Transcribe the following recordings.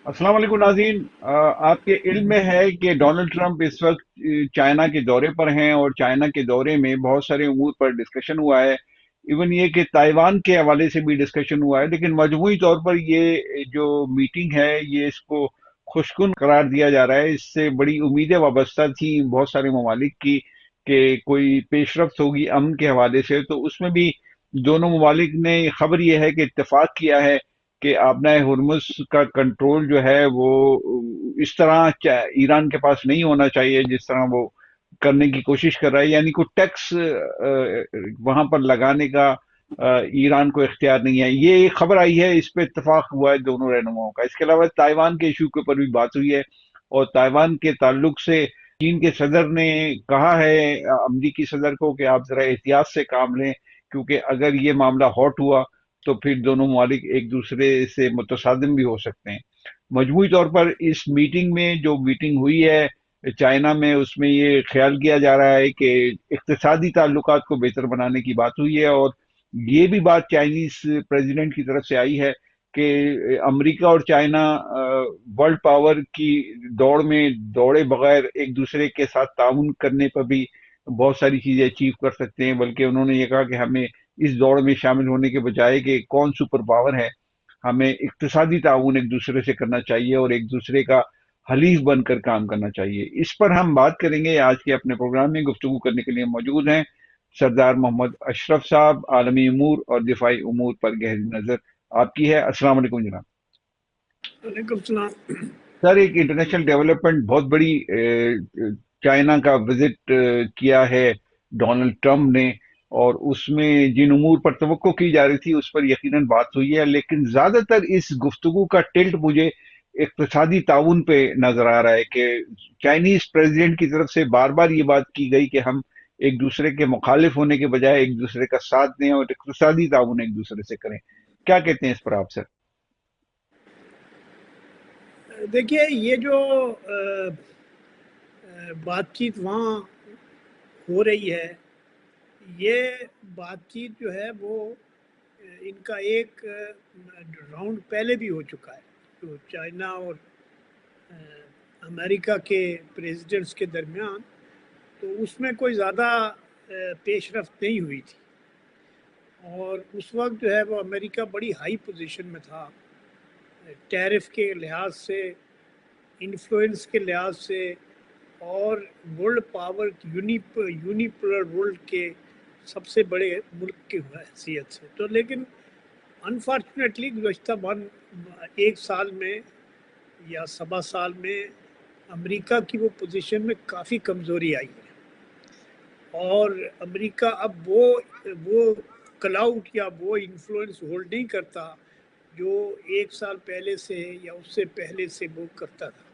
अस्सलाम वालेकुम नाज़रीन। आपके इल्म में है कि डोनाल्ड ट्रंप इस वक्त चाइना के दौरे पर हैं और चाइना के दौरे में बहुत सारे उमूर पर डिस्कशन हुआ है। इवन ये कि ताइवान के हवाले से भी डिस्कशन हुआ है, लेकिन मजमूई तौर पर ये जो मीटिंग है ये इसको खुशकुन करार दिया जा रहा है। इससे बड़ी उम्मीदें वाबस्ता थी बहुत सारे ममालिक की कि कोई पेशरफ्त होगी अमन के हवाले से, तो उसमें भी दोनों ममालिक ने खबर यह है कि इत्तेफाक किया है कि आबनाए हुर्मुज का कंट्रोल जो है वो इस तरह ईरान के पास नहीं होना चाहिए जिस तरह वो करने की कोशिश कर रहा है, यानी कोई टैक्स वहां पर लगाने का ईरान को इख्तियार नहीं है। ये खबर आई है, इस पे इत्तेफाक हुआ है दोनों रहनुमाओं का। इसके अलावा ताइवान के इशू के ऊपर भी बात हुई है और ताइवान के ताल्लुक से चीन के सदर ने कहा है अमरीकी सदर को कि आप जरा एहतियात से काम लें, क्योंकि अगर ये मामला हॉट हुआ तो फिर दोनों ममालिक एक दूसरे से मुतसादिम भी हो सकते हैं। मजमूई तौर पर इस मीटिंग में जो मीटिंग हुई है चाइना में, उसमें ये ख्याल किया जा रहा है कि इक्तिसादी ताल्लुकात को बेहतर बनाने की बात हुई है। और ये भी बात चाइनीज प्रेसिडेंट की तरफ से आई है कि अमेरिका और चाइना वर्ल्ड पावर की दौड़ में दौड़े बगैर एक दूसरे के साथ ताउन करने पर भी बहुत सारी चीजें अचीव कर सकते हैं। बल्कि उन्होंने ये कहा कि हमें इस दौड़ में शामिल होने के बजाय कि कौन सुपर पावर है, हमें इक्तिसादी ताउन एक दूसरे से करना चाहिए और एक दूसरे का हलीफ बनकर काम करना चाहिए। इस पर हम बात करेंगे। आज के अपने प्रोग्राम में गुफ्तगू करने के लिए मौजूद हैं सरदार मोहम्मद अशरफ साहब। आलमी उमूर और दिफाई उमूर पर गहरी नजर आपकी है। अस्सलाम वालेकुम जनाब। वालेकुम सलाम। सर, एक इंटरनेशनल डेवलपमेंट बहुत बड़ी चाइना का विजिट किया है डोनाल्ड ट्रंप ने, और उसमें जिन उमूर पर तवक्को की जा रही थी उस पर यकीनन बात हुई है, लेकिन ज्यादातर इस गुफ्तगू का टिल्ट मुझे इक्तिसादी ताउन पे नजर आ रहा है कि चाइनीज प्रेसिडेंट की तरफ से बार बार ये बात की गई कि हम एक दूसरे के मुखालिफ होने के बजाय एक दूसरे का साथ दें और इक्तिसादी ताउन एक दूसरे से करें। क्या कहते हैं इस पर आप सर? देखिए, ये जो बातचीत वहाँ हो रही है, ये बातचीत जो है वो इनका एक राउंड पहले भी हो चुका है, तो चाइना और अमेरिका के प्रेसिडेंट्स के दरमियान। तो उसमें कोई ज़्यादा पेशरफ्त नहीं हुई थी, और उस वक्त जो है वो अमेरिका बड़ी हाई पोजीशन में था, टैरिफ के लिहाज से, इन्फ्लुएंस के लिहाज से, और वर्ल्ड पावर यूनिपोलर वर्ल्ड के सबसे बड़े मुल्क की हैसियत से। तो लेकिन अनफॉर्चुनेटली गुज़श्ता एक साल में या सवा साल में अमेरिका की वो पोजीशन में काफ़ी कमज़ोरी आई है, और अमेरिका अब वो क्लाउड या वो इन्फ्लुएंस होल्ड नहीं करता जो एक साल पहले से या उससे पहले से वो करता था।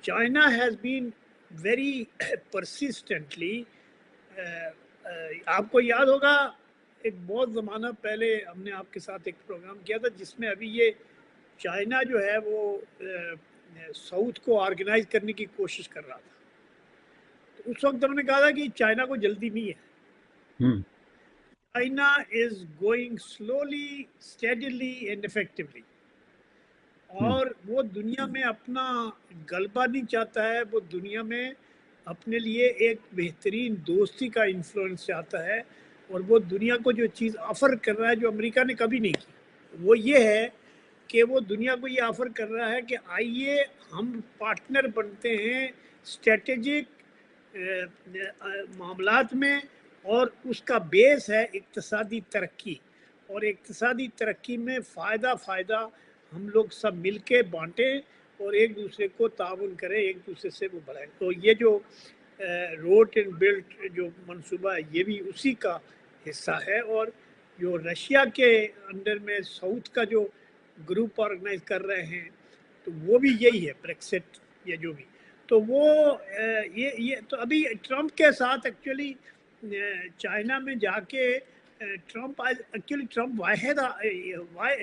China has been very persistently, आपको याद होगा एक बहुत ज़माना पहले हमने आपके साथ एक प्रोग्राम किया था जिसमें अभी ये चाइना जो है वो साउथ को ऑर्गेनाइज करने की कोशिश कर रहा था। तो उस वक्त हमने कहा था कि चाइना को जल्दी नहीं है, hmm. China is going slowly steadily and effectively, hmm. और वो दुनिया में अपना गलबा नहीं चाहता है, वो दुनिया में अपने लिए एक बेहतरीन दोस्ती का इन्फ्लुएंस चाहता है। और वो दुनिया को जो चीज़ ऑफ़र कर रहा है जो अमेरिका ने कभी नहीं की, वो ये है कि वो दुनिया को ये ऑफ़र कर रहा है कि आइए हम पार्टनर बनते हैं स्ट्रेटेजिक मामलात में, और उसका बेस है इक्तसादी तरक्की, और इक्तसादी तरक्की में फ़ायदा हम लोग सब मिल के बाँटें और एक दूसरे को ताउन करें, एक दूसरे से वो बढ़ाएं। तो ये जो रोड एंड बिल्ट जो मंसूबा है ये भी उसी का हिस्सा है। और जो रशिया के अंडर में साउथ का जो ग्रुप ऑर्गेनाइज कर रहे हैं, तो वो भी यही है, ब्रेक्सिट या जो भी। तो वो ये तो अभी ट्रम्प के साथ एक्चुअली चाइना में जाके ट्रम्प आज एक्चुअली ट्रम्प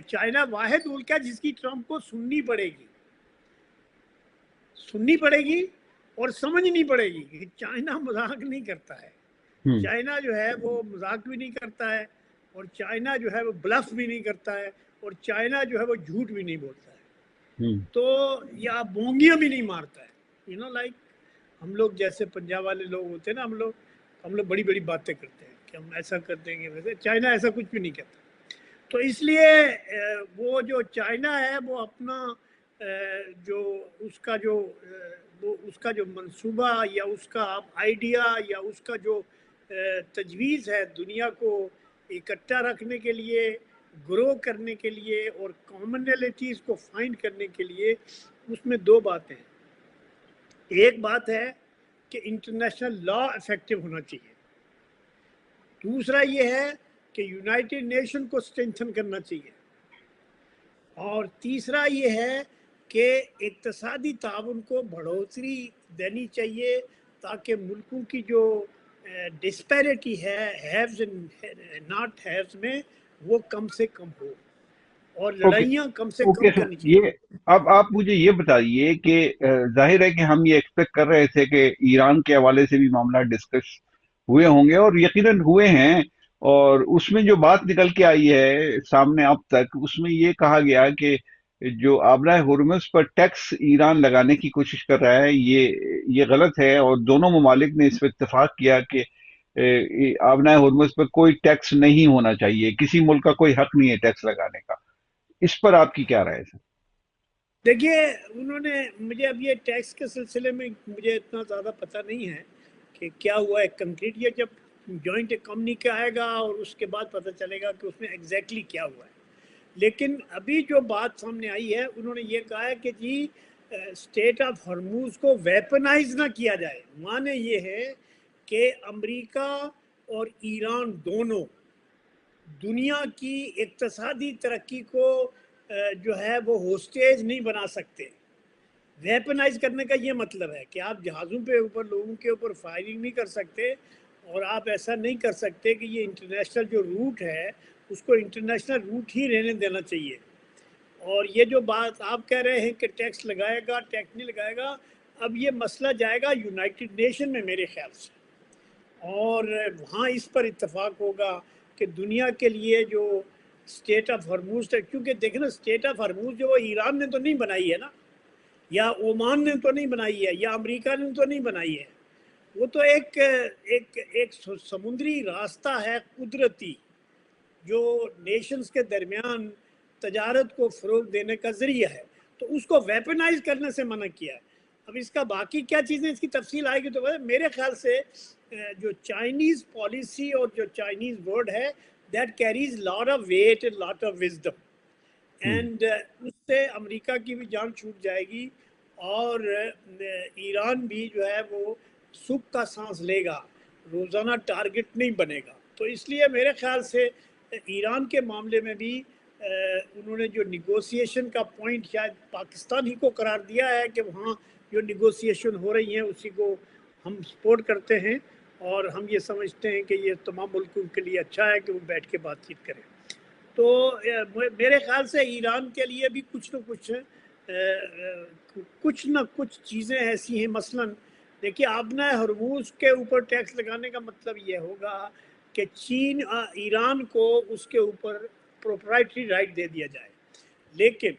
चाइना वाहिद मुल्क है जिसकी ट्रम्प को सुननी पड़ेगी और समझनी पड़ेगी कि चाइना मजाक नहीं करता है। हम्म। चाइना जो है वो मजाक भी नहीं करता है, और चाइना जो है वो ब्लफ भी नहीं करता है, और चाइना जो है वो झूठ भी नहीं बोलता है। تو یا बोंगियां भी नहीं मारता है, लाइक हम लोग जैसे पंजाब वाले लोग होते हैं ना, हम लोग बड़ी बड़ी बातें करते हैं कि हम ऐसा कर देंगे वैसे। चाइना ऐसा कुछ भी नहीं कहता। तो इसलिए वो जो चाइना है वो अपना जो उसका जो वो उसका जो मंसूबा या उसका आइडिया या उसका जो तजवीज़ है दुनिया को इकट्ठा रखने के लिए, ग्रो करने के लिए और कॉमनैलिटीज़ को फाइंड करने के लिए, उसमें दो बातें हैं। एक बात है कि इंटरनेशनल लॉ इफेक्टिव होना चाहिए, दूसरा ये है कि यूनाइटेड नेशन को स्ट्रेंथन करना चाहिए, और तीसरा ये है कि इक्तसादी ताउन को बढ़ोतरी देनी चाहिए ताकि मुल्कों की जो डिस्पैरिटी है हैव्स एंड नॉट हैव्स में वो कम से कम हो और ओके लड़ाइयाँ कम से ओके कम सर, करनी चाहिए। ये अब आप मुझे ये बताइए कि जाहिर है कि हम ये एक्सपेक्ट कर रहे थे कि ईरान के हवाले से भी मामला डिस्कस हुए होंगे और यकीनन हुए हैं। और उसमें जो बात निकल के आई है सामने अब तक, उसमें ये कहा गया कि जो आबरा हुर्मुज पर टैक्स ईरान लगाने की कोशिश कर रहा है, ये गलत है। और दोनों ममालिक ने इस पर इत्तेफाक किया कि आबरा हुर्मुज पर कोई टैक्स नहीं होना चाहिए, किसी मुल्क का कोई हक नहीं है टैक्स लगाने का। इस पर आपकी क्या राय है सर? देखिए, उन्होंने मुझे अब ये टैक्स के सिलसिले में मुझे इतना ज़्यादा पता नहीं है कि क्या हुआ है कंक्रीट। ये जब जॉइंट कम्युनिके आएगा और उसके बाद पता चलेगा कि उसमें एग्जैक्टली क्या हुआ है। लेकिन अभी जो बात सामने आई है, उन्होंने ये कहा है कि जी स्टेट ऑफ हॉर्मूज को वेपनाइज ना किया जाए। माने ये है कि अमेरिका और ईरान दोनों दुनिया की इक्तसादी तरक्की को जो है वो होस्टेज नहीं बना सकते। वेपनाइज करने का ये मतलब है कि आप जहाज़ों पे ऊपर लोगों के ऊपर फायरिंग नहीं कर सकते, और आप ऐसा नहीं कर सकते कि ये इंटरनेशनल जो रूट है उसको इंटरनेशनल रूट ही रहने देना चाहिए। और ये जो बात आप कह रहे हैं कि टैक्स लगाएगा, टैक्स नहीं लगाएगा, अब ये मसला जाएगा यूनाइटेड नेशन में मेरे ख्याल से, और वहाँ इस पर इत्तेफाक होगा कि दुनिया के लिए जो स्टेट ऑफ हॉर्मूज है, क्योंकि देखें ना, स्टेट ऑफ हॉर्मूज जो वो ईरान ने तो नहीं बनाई है ना, या ओमान ने तो नहीं बनाई है, या अमेरिका ने तो नहीं बनाई है। वो तो एक एक एक समुद्री रास्ता है कुदरती, जो नेशंस के दरमियान तजारत को फ़रोग देने का ज़रिया है। तो उसको वेपनाइज करने से मना किया है। अब इसका बाकी क्या चीज़ें, इसकी तफसील आएगी तो मेरे ख्याल से जो चाइनीज़ पॉलिसी और जो चाइनीज़ वर्ड है, that carries lot of weight and lot of wisdom, and उससे अमेरिका की भी जान छूट जाएगी और ईरान भी जो है वो सुख का सांस लेगा, रोज़ाना टारगेट नहीं बनेगा। तो इसलिए मेरे ख्याल से ईरान के मामले में भी उन्होंने जो निगोशिएशन का पॉइंट शायद पाकिस्तान ही को करार दिया है कि वहाँ जो निगोशिएशन हो रही हैं उसी को हम सपोर्ट करते हैं, और हम ये समझते हैं कि ये तमाम मुल्कों के लिए अच्छा है कि वो बैठ के बातचीत करें। तो मेरे ख्याल से ईरान के लिए भी कुछ न कुछ चीज़ें ऐसी हैं। मसलन देखिए, आपने हरमूज के ऊपर टैक्स लगाने का मतलब ये होगा कि चीन ईरान को उसके ऊपर प्रोप्राइटरी राइट दे दिया जाए। लेकिन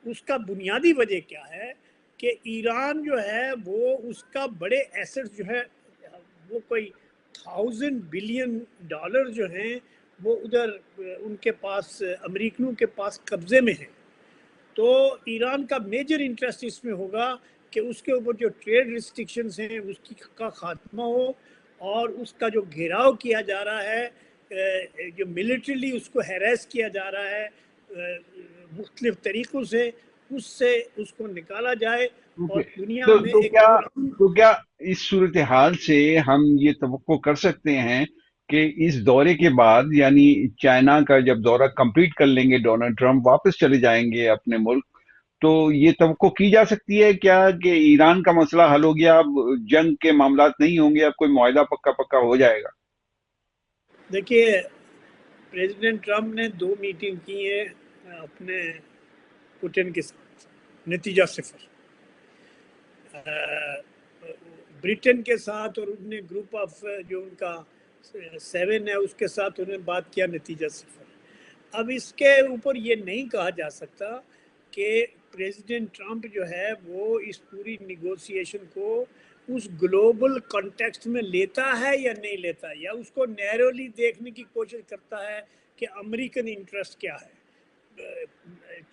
उसका बुनियादी वजह क्या है कि ईरान जो है वो उसका बड़े एसेट्स जो है वो कोई 1000 बिलियन डॉलर जो हैं वो उधर उनके पास, अमेरिकनों के पास कब्जे में है। तो ईरान का मेजर इंटरेस्ट इसमें होगा कि उसके ऊपर जो ट्रेड रिस्ट्रिक्शंस हैं उसकी का खात्मा हो, और उसका जो घेराव किया जा रहा है, जो मिलिट्रीली उसको हैरेस किया जा रहा है मुख्तलिफ तरीक़ों से, उससे उसको निकाला जाए ओके, और दुनिया तो में तो एक क्या पुरान। तो क्या इस सूरत हाल से हम ये तवक्को कर सकते हैं कि इस दौरे के बाद, यानी चाइना का जब दौरा कंप्लीट कर लेंगे डोनाल्ड ट्रंप, वापस चले जाएंगे अपने मुल्क, तो ये तवक्को की जा सकती है क्या कि ईरान का मसला हल हो गया, अब जंग के मामलात नहीं होंगे, अब कोई मुआहदा पक्का पक्का हो जाएगा? देखिए, प्रेसिडेंट ट्रंप ने 2 मीटिंग की है अपने पुतिन के साथ, नतीजा सिफर। ब्रिटेन के साथ और उन्हें ग्रुप ऑफ जो उनका 7 है उसके साथ उन्हें बात किया, नतीजा सिफर। अब इसके ऊपर ये नहीं कहा जा सकता कि प्रेसिडेंट ट्रंप जो है वो इस पूरी निगोशिएशन को उस ग्लोबल कॉन्टेक्स्ट में लेता है या नहीं लेता है, या उसको नैरोली देखने की कोशिश करता है कि अमेरिकन इंटरेस्ट क्या है।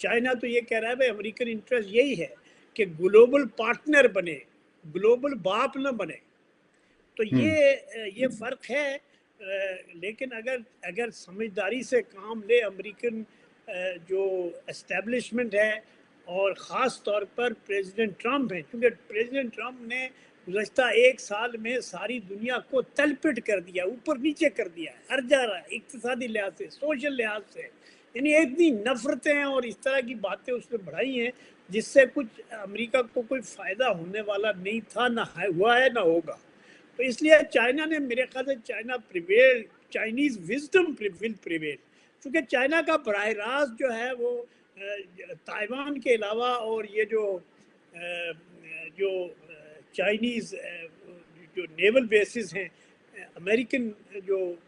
चाइना तो ये कह रहा है भाई अमेरिकन इंटरेस्ट यही है कि ग्लोबल पार्टनर बने, ग्लोबल बाप न बने। तो ये फर्क है। लेकिन अगर समझदारी से काम ले अमेरिकन जो एस्टेब्लिशमेंट है, और ख़ास तौर पर प्रेसिडेंट ट्रंप है, क्योंकि प्रेसिडेंट ट्रंप ने गुज़श्ता 1 साल में सारी दुनिया को तलपिट कर दिया, ऊपर नीचे कर दिया, हर जा रहा है, इक़्तिसादी लिहाज से, सोशल लिहाज से। यानी इतनी नफ़रतें और इस तरह की बातें उसने बढ़ाई हैं जिससे कुछ अमेरिका को कोई फ़ायदा होने वाला नहीं था, ना हुआ है, ना होगा। तो इसलिए चाइना ने, मेरे ख्याल से चाइनीज़ विजडम विल प्रिवेल, क्योंकि चाइना का बराह रास्त जो है वो ताइवान के अलावा और ये जो चाइनीज़ जो नेवल बेसिस हैं, अमेरिकन जो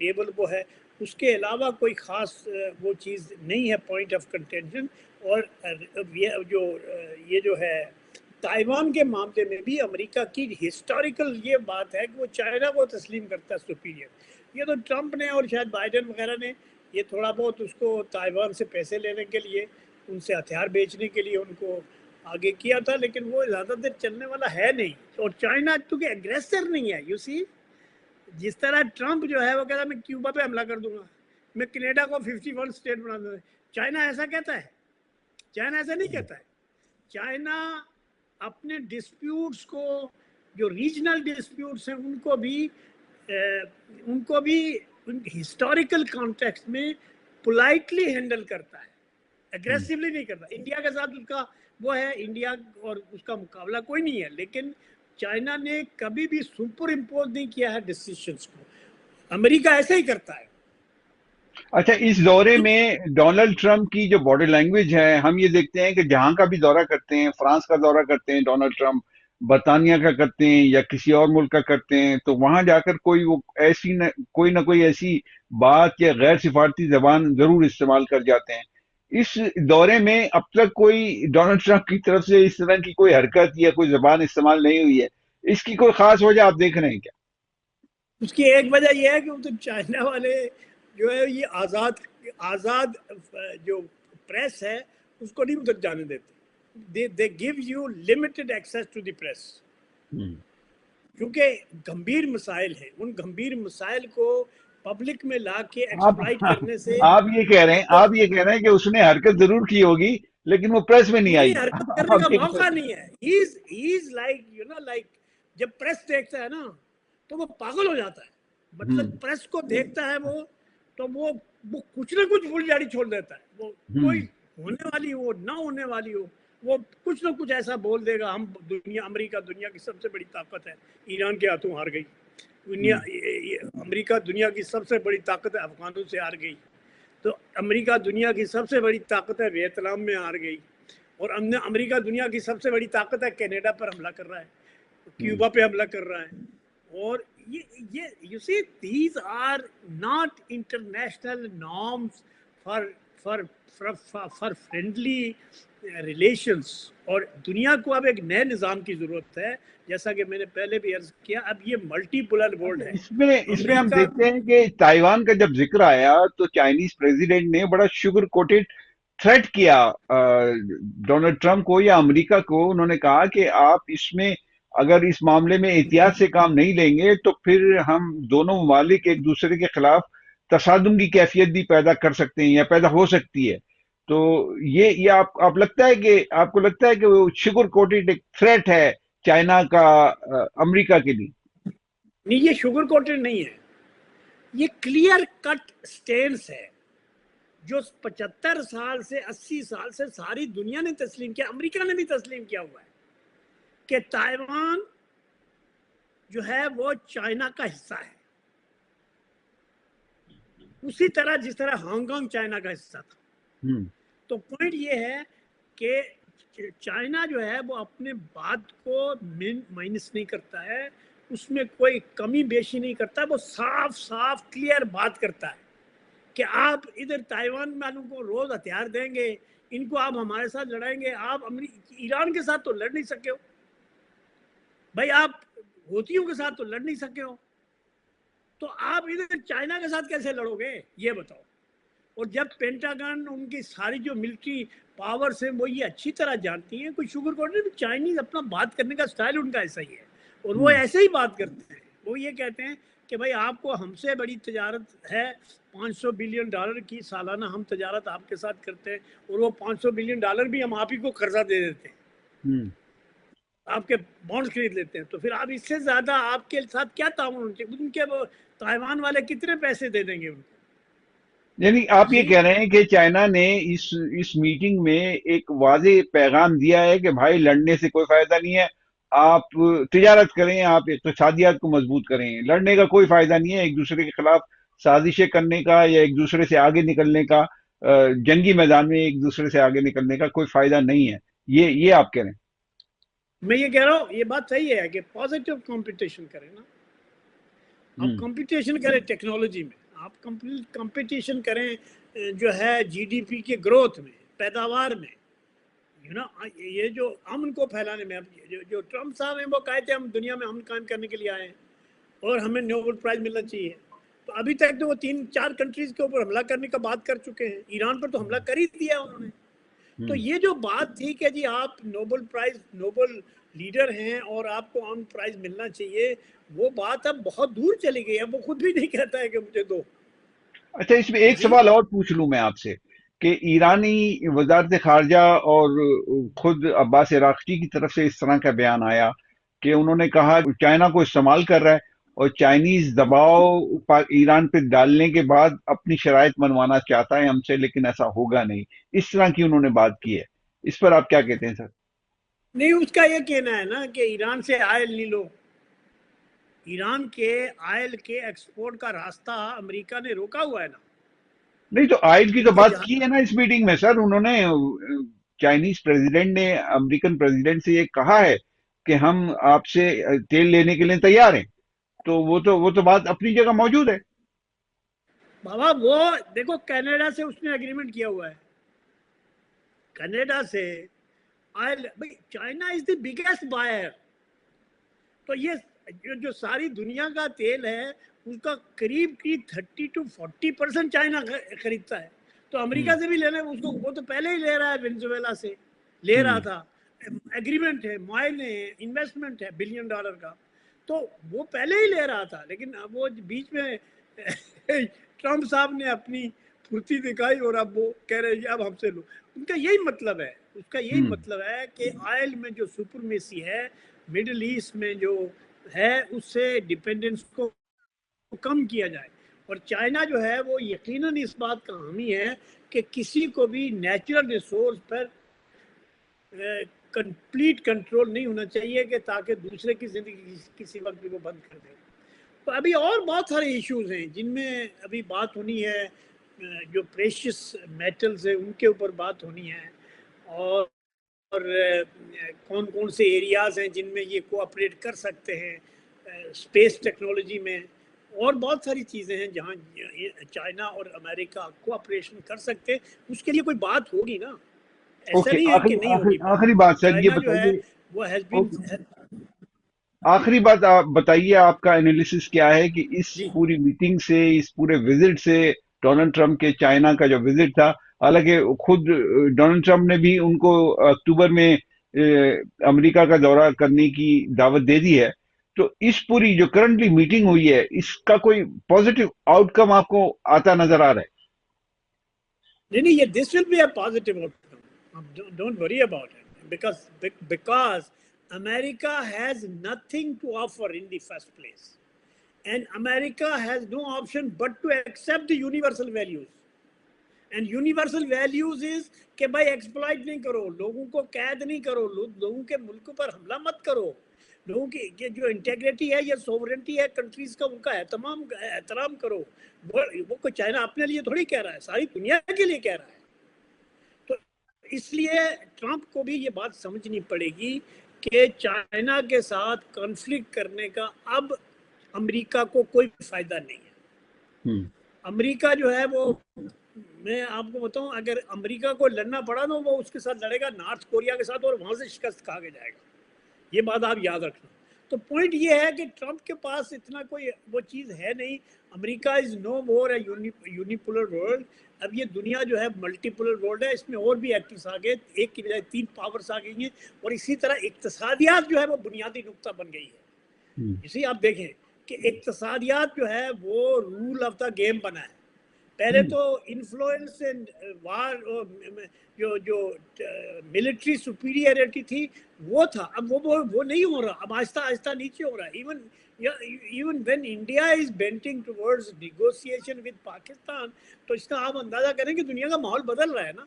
नेवल वो है, उसके अलावा कोई ख़ास वो चीज़ नहीं है पॉइंट ऑफ कंटेंशन। और ये जो है ताइवान के मामले में भी अमेरिका की हिस्टोरिकल ये बात है कि वो चाइना को तस्लीम करता है सुपीरियर। ये तो ट्रंप ने और शायद बाइडेन वगैरह ने ये थोड़ा बहुत उसको ताइवान से पैसे लेने के लिए, उनसे हथियार बेचने के लिए उनको आगे किया था, लेकिन वो ज़्यादा देर चलने वाला है नहीं। और चाइना क्योंकि एग्रेसर नहीं है, यू सी, जिस तरह ट्रंप जो है वो कहता है मैं क्यूबा पे हमला कर दूंगा, मैं कनाडा को 51 स्टेट बना दूंगा। चाइना ऐसा कहता है? चाइना ऐसा नहीं कहता है। चाइना अपने डिस्प्यूट्स को, जो रीजनल डिस्प्यूट्स हैं, उनको भी हिस्टोरिकल कॉन्टेक्स्ट में पोलाइटली हैंडल करता है, एग्रेसिवली नहीं करता। इंडिया के साथ उसका वो है, इंडिया और उसका मुकाबला कोई नहीं है, लेकिन चाइना ने कभी भी सुपर इम्पोज नहीं किया है डिसीजंस को। अमेरिका ऐसे ही करता है। अच्छा, इस दौरे में डोनाल्ड ट्रंप की जो बॉडी लैंग्वेज है, हम ये देखते हैं कि जहां का भी दौरा करते हैं, फ्रांस का दौरा करते हैं डोनाल्ड ट्रंप, बर्तानिया का करते हैं या किसी और मुल्क का करते हैं, तो वहां जाकर कोई ना कोई ऐसी बात या गैर सिफारती जबान जरूर इस्तेमाल कर जाते हैं। इस दौरे में अब तक कोई डोनाल्ड ट्रंप की तरफ से इस तरह की कोई हरकत या कोई जबान इस्तेमाल नहीं हुई है। इसकी कोई खास वजह आप देख रहे हैं क्या? उसकी एक वजह यह है कि तो चाइना वाले जो है ये आज़ाद जो प्रेस है उसको नहीं उधर जाने देते। They give you limited access to the press, क्योंकि गंभीर मसाइल हैं। उन गंभीर मसाइल को पब्लिक में ला के एक्सप्लॉइट करने से आप ये कह रहे हैं कि उसने हरकत जरूर की होगी लेकिन वो प्रेस में नहीं आई। हरकत करने का मौका नहीं है। He is like you know, like जब प्रेस देखता है ना तो वो पागल हो जाता है। मतलब प्रेस को देखता है वो, तो वो कुछ ना कुछ फुलझड़ी छोड़ देता है। वो कोई होने वाली हो ना होने वाली हो, वो कुछ ना कुछ ऐसा बोल देगा। अमेरिका दुनिया की सबसे बड़ी ताकत है, ईरान के हाथों हार गई। अमेरिका दुनिया की सबसे बड़ी ताकत है, अफगानों से हार गई। तो अमेरिका दुनिया की सबसे बड़ी ताकत है, वियतनाम में हार गई। और अमेरिका दुनिया की सबसे बड़ी ताकत है, कनाडा पर हमला कर रहा है, क्यूबा पे हमला कर रहा है। और ये you see, these are not international norms for friendly relations. और दुनिया को अब एक नए निज़ाम की ज़रूरत है, जैसा कि मैंने पहले भी अर्ज किया। अब ये मल्टीपोलर वर्ल्ड है। इसमें हम देखते हैं कि ताइवान का जब जिक्र आया तो चाइनीज प्रेसिडेंट ने बड़ा शुगर कोटेड थ्रेट किया डोनाल्ड ट्रंप को या अमेरिका को। उन्होंने कहा कि आप इसमें अगर इस मामले में एहतियात से काम नहीं लेंगे तो फिर हम दोनों ममालिक एक दूसरे के खिलाफ तसादुम की कैफियत भी पैदा कर सकते हैं या पैदा हो सकती है। तो ये आप लगता है कि आपको लगता है कि वो शुगर कोटेड एक थ्रेट है चाइना का अमेरिका के लिए? नहीं, ये शुगर कोटेड नहीं है, ये क्लियर कट स्टेंस है जो 75 साल से 80 साल से सारी दुनिया ने तस्लीम किया, अमेरिका ने भी तस्लीम किया हुआ है कि ताइवान जो है वो चाइना का हिस्सा है, उसी तरह जिस तरह हांगकांग चाइना का हिस्सा था। तो पॉइंट ये है कि चाइना जो है वो अपने बात को माइनस नहीं करता है, उसमें कोई कमी बेशी नहीं करता। वो साफ साफ क्लियर बात करता है कि आप इधर ताइवान वालों को रोज हथियार देंगे ان کو آپ ہمارے ساتھ لڑائیں گے, آپ ایران کے ساتھ تو لڑ نہیں سکے ہو. آپ ایران کے ساتھ تو لڑ نہیں سکے ہو بھائی, آپ ہوتیوں کے ساتھ تو لڑ نہیں سکے ہو, تو آپ ادھر چائنا کے ساتھ کیسے لڑو گے یہ بتاؤ. اور جب پینٹاگن ان کی ساری جو ملٹری پاورز ہیں وہ یہ اچھی طرح جانتی ہیں, کوئی شوگر کوٹ نہیں, چائنیز اپنا بات کرنے کا سٹائل ان کا ایسا ہی ہے, اور وہ ایسے ہی بات کرتے ہیں. وہ یہ کہتے ہیں کہ بھائی آپ کو ہم سے بڑی تجارت ہے, $500 بلین کی سالانہ ہم تجارت آپ کے ساتھ کرتے ہیں, اور وہ $500 بلین بھی ہم آپ ہی کو قرضہ دے دیتے ہیں, آپ کے بانڈز خرید لیتے ہیں. تو پھر آپ اس سے زیادہ آپ کے ساتھ کیا تعاون ہونا چاہیے. ان کے تائیوان والے کتنے پیسے دے دیں گے ان کو. یعنی آپ یہ جی کہہ رہے ہیں کہ چائنا نے اس میٹنگ میں ایک واضح پیغام دیا ہے کہ بھائی لڑنے سے کوئی فائدہ نہیں ہے, آپ تجارت کریں, آپ اقتصادیات کو مضبوط کریں, لڑنے کا کوئی فائدہ نہیں ہے, ایک دوسرے کے خلاف سازشیں کرنے کا یا ایک دوسرے سے آگے نکلنے کا, جنگی میدان میں ایک دوسرے سے آگے نکلنے کا کوئی فائدہ نہیں ہے, یہ آپ کہہ رہے ہیں. میں یہ کہہ رہا ہوں, یہ بات صحیح ہے کہ پازیٹیو کمپٹیشن کریں نا, آپ ہوں کمپٹیشن کریں ٹیکنالوجی میں, آپ کمپٹیشن کریں جو ہے جی ڈی پی کے گروتھ میں, پیداوار میں, یہ جو امن کو پھیلانے میں. جو ٹرمپ صاحب ہیں وہ کہتے ہیں ہم دنیا میں امن قائم کرنے کے لیے آئے ہیں اور ہمیں نوبل پرائز ملنا چاہیے. تو ابھی تک تو وہ 3-4 کنٹریز کے اوپر حملہ کرنے کا بات کر چکے ہیں, ایران پر تو حملہ کر ہی دیا انہوں نے. تو ہوں یہ جو بات تھی کہ جی آپ نوبل لیڈر ہیں اور آپ کو امن پرائز ملنا چاہیے, وہ بات اب بہت دور چلی گئی ہے. وہ خود بھی نہیں کہتا ہے کہ مجھے دو. اچھا, اس میں ایک جی سوال اور پوچھ لوں میں آپ سے کہ ایرانی وزارت خارجہ اور خود عباس عراقچی کی طرف سے اس طرح کا بیان آیا کہ انہوں نے کہا چائنا کو استعمال کر رہا ہے اور چائنیز دباؤ ایران پہ ڈالنے کے بعد اپنی شرائط منوانا چاہتا ہے ہم سے, لیکن ایسا ہوگا نہیں. اس طرح کی انہوں نے بات کی ہے, اس پر آپ کیا کہتے ہیں سر؟ نہیں, اس کا یہ کہنا ہے نا کہ ایران سے آئل نہیں لو. ایران کے آئل کے ایکسپورٹ کا راستہ امریکہ نے روکا ہوا ہے نا. نہیں تو آئل کی ان تو کو بات کی ہے نا اس میٹنگ میں سر, انہوں نے چائنیز پریزیڈنٹ نے امریکن پریزیڈنٹ سے یہ کہا ہے کہ ہم آپ سے تیل لینے کے لیے تیار ہیں, تو وہ تو بات اپنی جگہ موجود ہے. بابا وہ دیکھو کینیڈا سے اس نے اگریمنٹ کیا ہوا ہے, کینیڈا سے آئل. بھائی China is the biggest buyer. تو یہ جو ساری دنیا کا تیل ہے اس کا قریب 30-40% چائنا خریدتا ہے. تو ہوں امریکہ سے بھی لینا اس کو, وہ تو پہلے ہی لے رہا ہے, وینزویلا سے لے رہا ہوں تھا, ایگریمنٹ ہے, معاہدے ہیں, انویسٹمنٹ ہے $1 بلین کا, تو وہ پہلے ہی لے رہا تھا. لیکن اب وہ بیچ میں ٹرمپ صاحب نے اپنی پھرتی دکھائی اور اب وہ کہہ رہے ہیں اب ہم سے لو. ان کا یہی مطلب ہے, اس کا یہی ہوں مطلب ہے کہ آئل میں جو سپرمیسی ہے مڈل ایسٹ میں جو ہے اس سے ڈیپینڈنس کو کم کیا جائے. اور چائنا جو ہے وہ یقیناً اس بات کا حامی ہے کہ کسی کو بھی نیچرل ریسورس پر کمپلیٹ کنٹرول نہیں ہونا چاہیے کہ تاکہ دوسرے کی زندگی کسی وقت بھی وہ بند کر دے. تو ابھی اور بہت سارے ایشوز ہیں جن میں ابھی بات ہونی ہے, جو پریشیس میٹلز ہیں ان کے اوپر بات ہونی ہے, اور کون کون سے ایریاز ہیں جن میں یہ کوآپریٹ کر سکتے ہیں اسپیس ٹیکنالوجی میں, اور بہت ساری چیزیں ہیں جہاں چائنا اور امریکہ کوآپریشن کر سکتے ہیں. اس کے لیے کوئی بات ہوگی نا, ایسا اوکے, نہیں ہے کہ نہیں ہوگی بات. آخری بات سر یہ چائنا جو ہے بتائیے. وہ ہیز بین. اوکے, آخری بات آپ بتائیے, آپ کا انالیسس کیا ہے کہ اس جی پوری میٹنگ سے, اس پورے وزٹ سے, ڈونلڈ ٹرمپ کے چائنا کا جو وزٹ تھا, حالانکہ خود ڈونلڈ ٹرمپ نے بھی ان کو اکتوبر میں امریکہ کا دورہ کرنے کی دعوت دے دی ہے, تو اس پوری جو کرنٹلی میٹنگ ہوئی ہے اس کا کوئی پازیٹیو آؤٹ کم آپ کو آتا نظر آ رہا ہے؟ نہیں, یہ this will be a positive outcome. Don't worry about it, because America has nothing to offer in the first place, and America has no option but to accept the universal values. And universal values is کہ بھائی exploit نہیں کرو, لوگوں کو قید نہیں کرو, لوگوں کے ملکوں پر حملہ مت کرو, لوگوں کی جو انٹیگریٹی ہے یا سوورنٹی ہے کنٹریز کا ان کا احترام کرو. وہ کوئی چائنا اپنے لیے تھوڑی کہہ رہا ہے, ساری دنیا کے لیے کہہ رہا ہے. تو اس لیے ٹرمپ کو بھی یہ بات سمجھنی پڑے گی کہ چائنا کے ساتھ کنفلکٹ کرنے کا اب امریکہ کو کوئی فائدہ نہیں ہے. ہوں امریکہ جو ہے وہ میں آپ کو بتاؤں اگر امریکہ کو لڑنا پڑا تو وہ اس کے ساتھ لڑے گا نارتھ کوریا کے ساتھ اور وہاں سے شکست کھا کے جائے گا. یہ بات آپ یاد رکھنا. تو پوائنٹ یہ ہے کہ ٹرمپ کے پاس اتنا کوئی وہ چیز ہے نہیں. امریکہ از نو مور اے یونیپولر ورلڈ. اب یہ دنیا جو ہے ملٹی پولر ورلڈ ہے. اس میں اور بھی ایکٹرس آ گئے, ایک کی بجائے 3 پاورز آ گئی ہیں. اور اسی طرح اقتصادیات جو ہے وہ بنیادی نقطہ بن گئی ہے. اسی آپ دیکھیں کہ اقتصادیات جو ہے وہ رول آف دا گیم بنا ہے. پہلے تو انفلوئنس وار جو ملٹری سپیریئرٹی تھی وہ تھا. اب وہ نہیں ہو رہا. اب آہستہ آہستہ نیچے ہو رہا ہے. Even when India is Bentinck towards negotiation with Pakistan, تو اس کا آپ اندازہ کریں کہ دنیا کا ماحول بدل رہا ہے نا.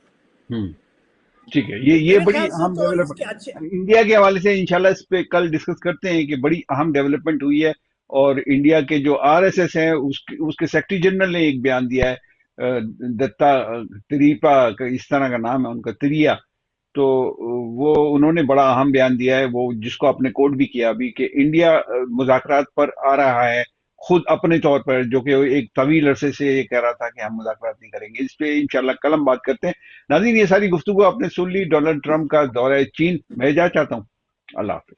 ٹھیک ہے, تو یہ میرے بڑی خیال سے اہم تو اس کے ڈیولپمنٹ اچھے. انڈیا کے حوالے سے انشاءاللہ اس پہ کل ڈسکس کرتے ہیں کہ بڑی اہم ڈیولپمنٹ ہوئی ہے. اور انڈیا کے جو آر ایس ایس ہیں اس کے سیکرٹری جنرل نے ایک بیان دیا ہے, دتا تریپا اس طرح کا نام ہے ان کا, تریا. تو وہ انہوں نے بڑا اہم بیان دیا ہے, وہ جس کو آپ نے کوٹ بھی کیا ابھی, کہ انڈیا مذاکرات پر آ رہا ہے خود اپنے طور پر, جو کہ ایک طویل عرصے سے یہ کہہ رہا تھا کہ ہم مذاکرات نہیں کریں گے. اس پہ انشاءاللہ کل ہم بات کرتے ہیں. ناظرین, یہ ساری گفتگو آپ نے سن لی ڈونلڈ ٹرمپ کا دورہ چین. میں جا چاہتا ہوں. اللہ حافظ.